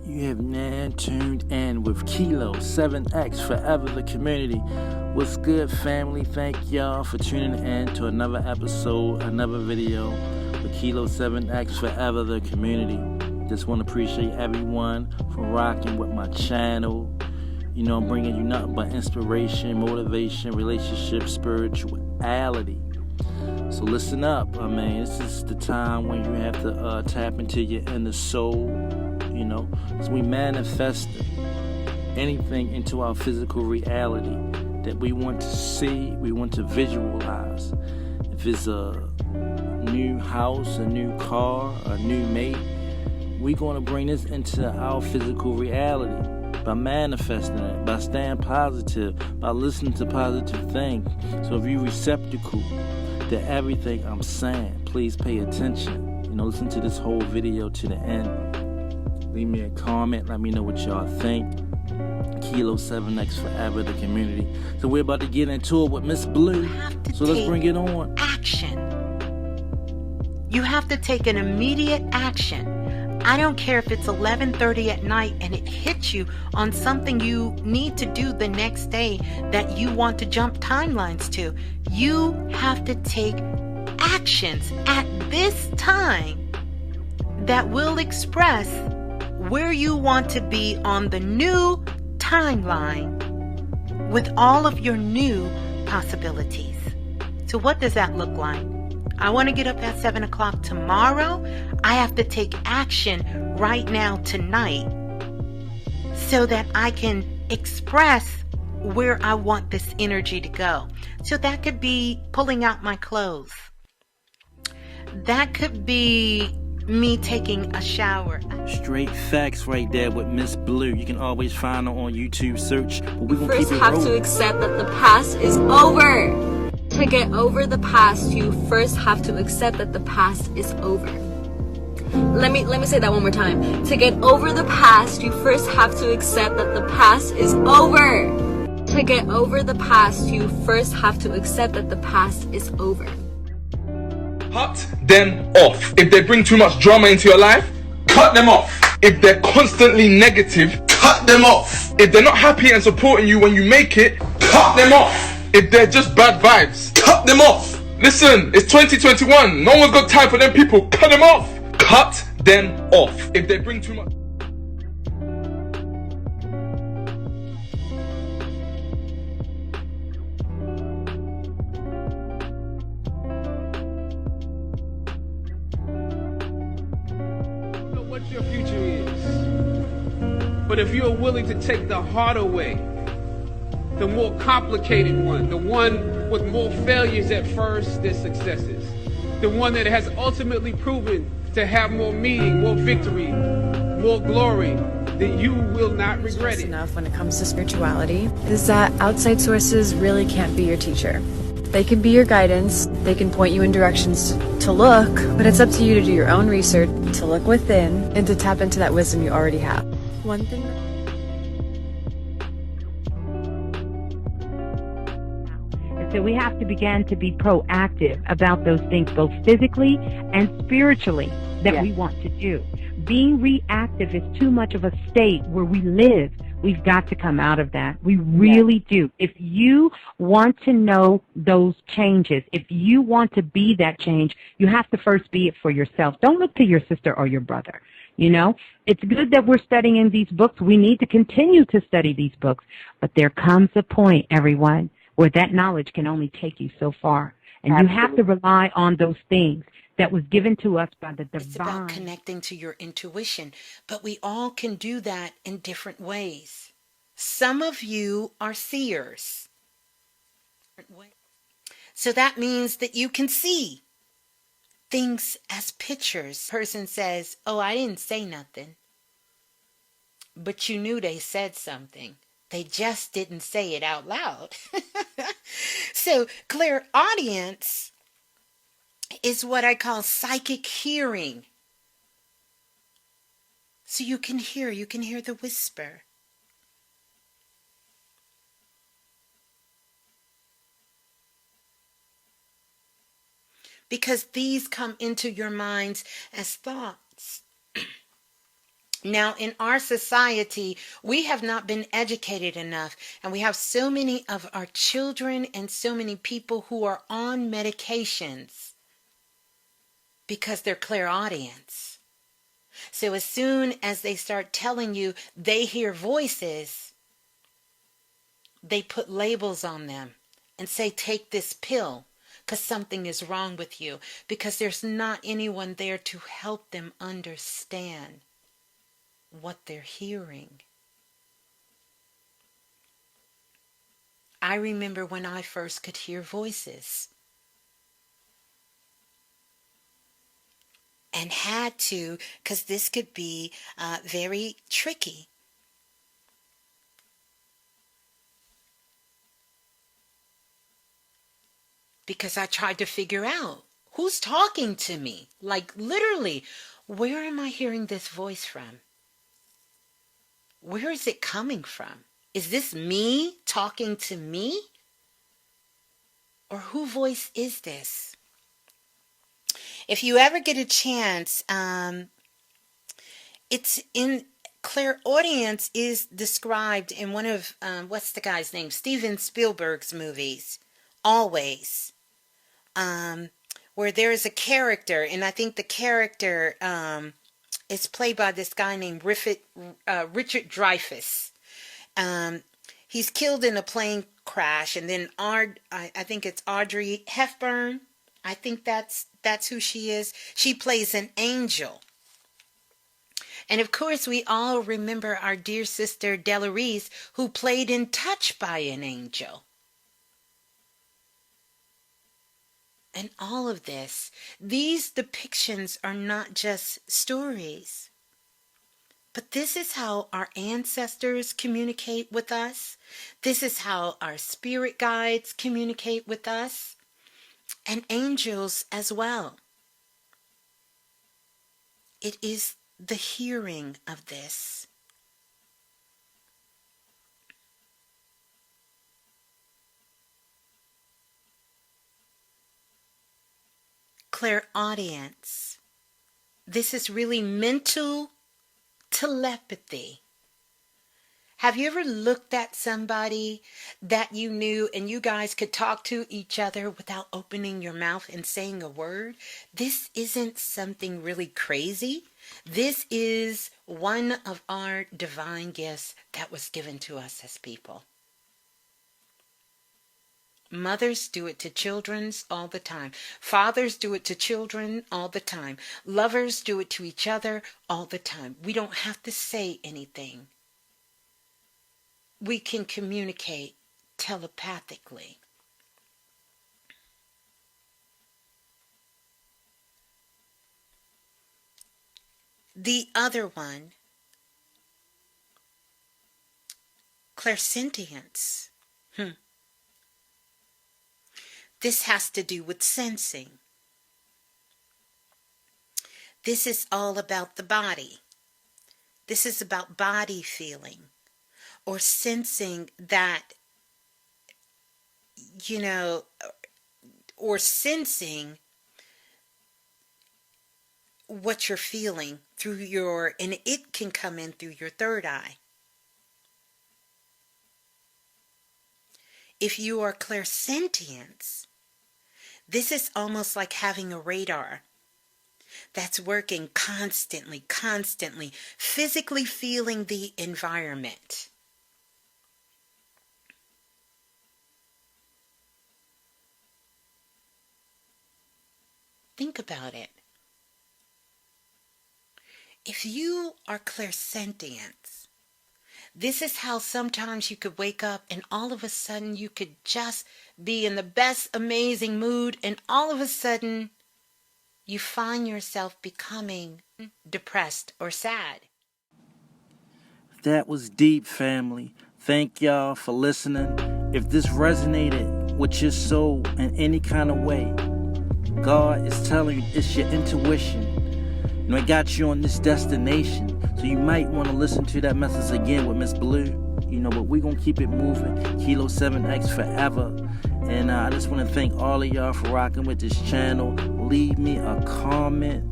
You have now tuned in with Kilo 7X Forever the Community. What's good, family? Thank y'all for tuning in to another episode, another video with Kilo 7X Forever the Community. Just want to appreciate everyone for rocking with my channel. You know, I'm bringing you nothing but inspiration, motivation, relationship, spirituality. So listen up. I mean, this is the time when you have to tap into your inner soul. You know, as we manifest anything into our physical reality that we want to see, we want to visualize. If it's a new house, a new car, a new mate, we're going to bring this into our physical reality by manifesting it, by staying positive, by listening to positive things. So if you're receptacle to everything I'm saying, please pay attention. You know, listen to this whole video to the end. Leave me a comment. Let me know what y'all think. Kilo 7X Forever, the community. So we're about to get into it with Miss Blue. So let's bring it on. Action. You have to take an immediate action. I don't care if it's 11:30 at night and it hits you on something you need to do the next day that you want to jump timelines to. You have to take actions at this time that will express where you want to be on the new timeline with all of your new possibilities. So what does that look like? I want to get up at 7 o'clock tomorrow. I have to take action right now tonight so that I can express where I want this energy to go. So that could be pulling out my clothes. That could be me taking a shower. Straight facts right there with Miss Blue. You can always find her on YouTube search. But we're gonna first keep it have rolling. to accept that the past is over. To get over the past, you first have to accept that the past is over. Let me say that one more time. To get over the past, you first have to accept that the past is over. To get over the past, you first have to accept that the past is over. Cut them off. If they bring too much drama into your life, cut them off. If they're constantly negative, cut them off. If they're not happy and supporting you when you make it, cut them off. If they're just bad vibes, cut them off. Listen, it's 2021. No one's got time for them people. Cut them off. Cut them off. If they bring too much. What your future is. But if you're willing to take the harder way, the more complicated one, the one with more failures at first than successes, the one that has ultimately proven to have more meaning, more victory, more glory, then you will not regret it. Enough when it comes to spirituality is that outside sources really can't be your teacher. They can be your guidance, they can point you in directions to look, but it's up to you to do your own research, to look within, and to tap into that wisdom you already have. One thing So we have to begin to be proactive about those things, both physically and spiritually, that we want to do. Being reactive is too much of a state where we live. We've got to come out of that. We really do. If you want to know those changes, if you want to be that change, you have to first be it for yourself. Don't look to your sister or your brother. You know, it's good that we're studying these books. We need to continue to study these books. But there comes a point, everyone, where that knowledge can only take you so far. And you have to rely on those things that was given to us by the divine. It's about connecting to your intuition, but we all can do that in different ways. Some of you are seers. So that means that you can see things as pictures. Person says, "Oh, I didn't say nothing." But you knew they said something. They just didn't say it out loud. So clairaudience is what I call psychic hearing. So you can hear the whisper. Because these come into your minds as thoughts. Now, in our society, we have not been educated enough, and we have so many of our children and so many people who are on medications because they're clairaudients. So as soon as they start telling you they hear voices, they put labels on them and say, take this pill because something is wrong with you, because there's not anyone there to help them understand what they're hearing. I remember when I first could hear voices and had to, because this could be very tricky. Because I tried to figure out who's talking to me. Like literally, where am I hearing this voice from? Where is it coming from? Is this me talking to me? Or whose voice is this? If you ever get a chance, it's in clairaudience is described in one of, what's the guy's name? Steven Spielberg's movies, Always. Where there is a character, and I think the character is played by this guy named Richard Dreyfuss. He's killed in a plane crash, and then I think it's Audrey Hepburn. I think that's who she is. She plays an angel. And of course, we all remember our dear sister Delarice, who played in Touched by an Angel. And all of this, these depictions are not just stories, but this is how our ancestors communicate with us. This is how our spirit guides communicate with us, and angels as well. It is the hearing of this. Clairaudience. This is really mental telepathy. Have you ever looked at somebody that you knew and you guys could talk to each other without opening your mouth and saying a word? This isn't something really crazy. This is one of our divine gifts that was given to us as people. Mothers do it to children all the time. Fathers do it to children all the time. Lovers do it to each other all the time. We don't have to say anything. We can communicate telepathically. The other one, clairsentience. This has to do with sensing. This is all about the body. This is about body feeling or sensing that, or sensing what you're feeling through and it can come in through your third eye. If you are clairsentience, this is almost like having a radar that's working constantly, physically feeling the environment. Think about it. If you are clairsentient, this is how sometimes you could wake up and all of a sudden you could just be in the best amazing mood, and all of a sudden you find yourself becoming depressed or sad. That was deep, family. Thank y'all for listening. If this resonated with your soul in any kind of way, God is telling you it's your intuition. It got you on this destination. So you might want to listen to that message again with Miss Blue. But we're going to keep it moving. Kilo 7X forever. And I just want to thank all of y'all for rocking with this channel. Leave me a comment.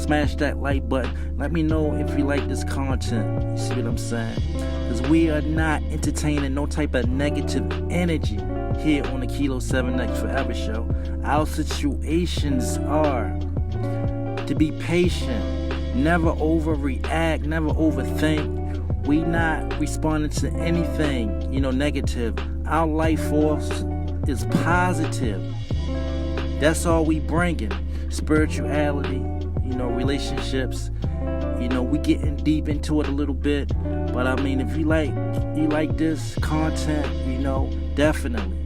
smash that like button. Let me know if you like this content. You see what I'm saying? Because we are not entertaining no type of negative energy here on the Kilo 7X Forever show. Our situations are to be patient, never overreact, never overthink. We not responding to anything, negative. Our life force is positive. That's all we bringing. Spirituality, relationships. We getting deep into it a little bit. But I mean, if you like this content, definitely